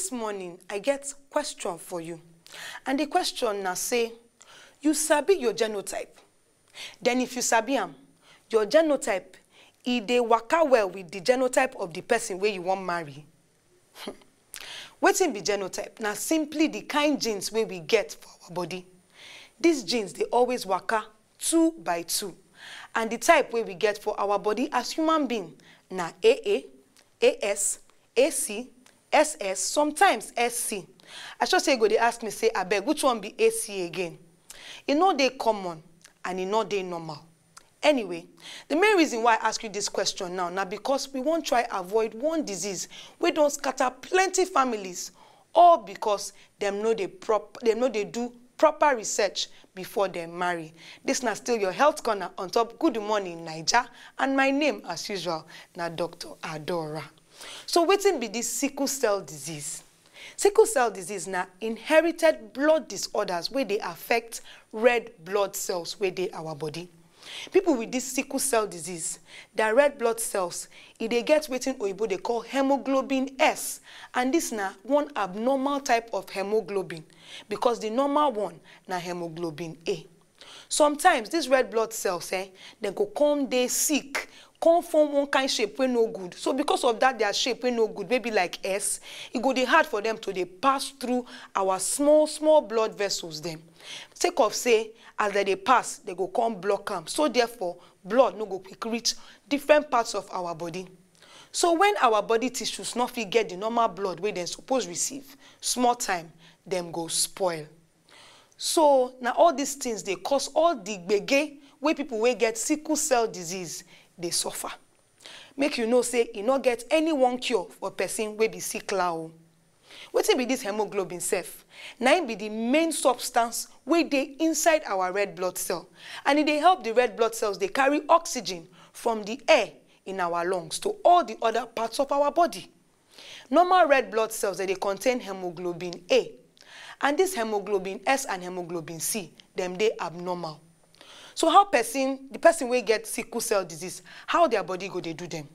This morning, I get question for you. And the question now say, you sabi your genotype. Then if you sabi your genotype, dey waka well with the genotype of the person where you want marry. Wetin be genotype? Now simply the kind genes where we get for our body. These genes, they always waka 2 by 2. And the type where we get for our body as human being, na AA, AS, AC, SS, sometimes SC. I should say, go they ask me, say, I beg, which one be AC again? It no dey common and it no dey normal. Anyway, the main reason why I ask you this question now because we won't try avoid one disease we don't scatter plenty families, all because them know they do proper research before they marry. This now still your health corner on top Good Morning NAIJA, and my name as usual na Dr. Adaora. So wetin be this sickle cell disease? Sickle cell disease na inherited blood disorders where they affect red blood cells where they our body. People with this sickle cell disease, their red blood cells, they get wetin oyibo they call hemoglobin S, and this na one abnormal type of hemoglobin because the normal one na hemoglobin A. Sometimes these red blood cells, they go come they sick, come form one kind shape wey no good. So because of that, their shape wey no good, maybe like S, it go dey hard for them to dey pass through our small blood vessels them. Take off say, as they pass, they go come block them. So therefore, blood no go quick reach different parts of our body. So when our body tissues not fit get the normal blood where they suppose receive, small time, them go spoil. So now all these things, they cause all the gbege where people will get sickle cell disease, they suffer. Make you know say you not get any one cure for person will be sickle. Wetin be this hemoglobin self? Now it be the main substance where they inside our red blood cell, and they help the red blood cells they carry oxygen from the air in our lungs to all the other parts of our body. Normal red blood cells they contain hemoglobin A, and this hemoglobin S and hemoglobin C they abnormal. So how the person will get sickle cell disease, how their body go they do them?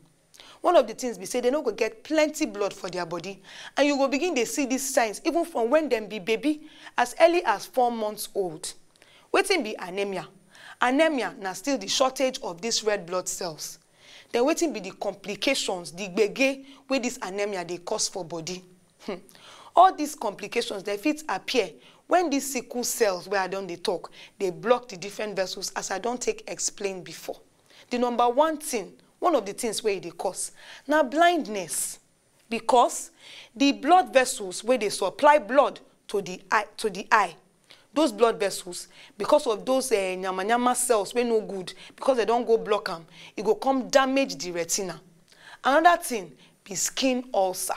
One of the things we say, they not go get plenty blood for their body, and you will begin to see these signs even from when them be baby as early as 4 months old. Wetin be anemia? Anemia now still the shortage of these red blood cells. Then wetin be the complications, the gbege where this anemia they cause for body. All these complications they fit appear when these sickle cells where I don't they talk, they block the different vessels as I don't take explained before. The number one thing, one of the things where they cause, now blindness, because the blood vessels where they supply blood to the eye, those blood vessels, because of those nyama cells where no good, because they don't go block them, it go come damage the retina. Another thing be skin ulcer.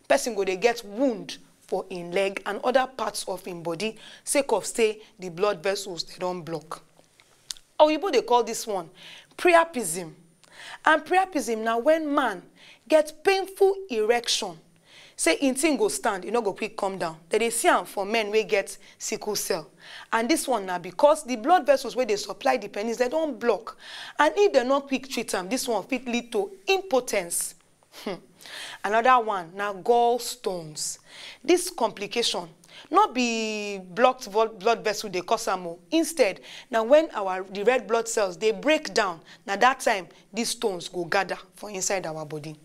Person go they get wound for in leg and other parts of in body, sake of say the blood vessels they don't block. Oyibo they call this one priapism. And priapism now when man get painful erection, say in thing go stand, you know go quick come down. They see am for men we get sickle cell. And this one now because the blood vessels where they supply the penis, they don't block. And if they not quick treat them, this one fit lead to impotence. Another one now gallstones. This complication not be blocked blood vessel they cause am. Instead, now when the red blood cells they break down, now that time these stones go gather for inside our body.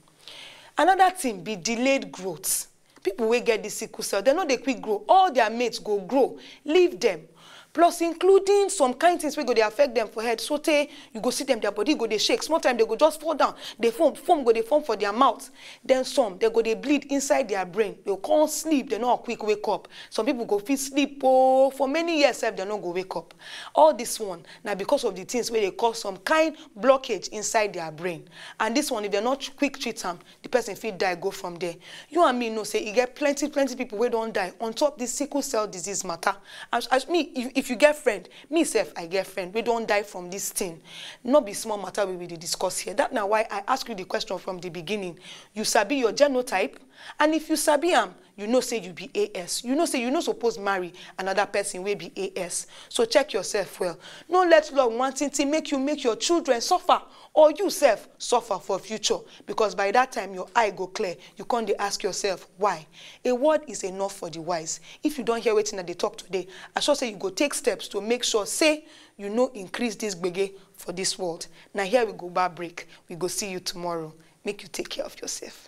Another thing be delayed growth. People will get this sickle cell, they know they quick grow. All their mates go grow, leave them. Plus including some kind things where go they affect them for head. So you go see them, their body go they shake. Small time they go just fall down. They foam go they form for their mouth. Then some they go they bleed inside their brain. They can't sleep. They not quick wake up. Some people go feel sleep for many years. They not go wake up. All this one now because of the things where they cause some kind blockage inside their brain. And this one if they're not quick treat them, the person feel die go from there. You and me know say you get plenty people where don't die on top this sickle cell disease matter. As me if you get friend, me self I get friend, we don't die from this thing. Not be small matter we will discuss here. That's now why I ask you the question from the beginning. You sabi your genotype, And if you sabi am, you know say you be AS. You know say you no suppose marry another person wey be AS. So check yourself well. No let love wanting to make you make your children suffer or you self suffer for future, because by that time your eye go clear. You can't ask yourself why. A word is enough for the wise. If you don't hear wetin I dey talk today, I sure say you go take steps to make sure say you no increase this gbege for this world. Now here we go back break. We go see you tomorrow. Make you take care of yourself.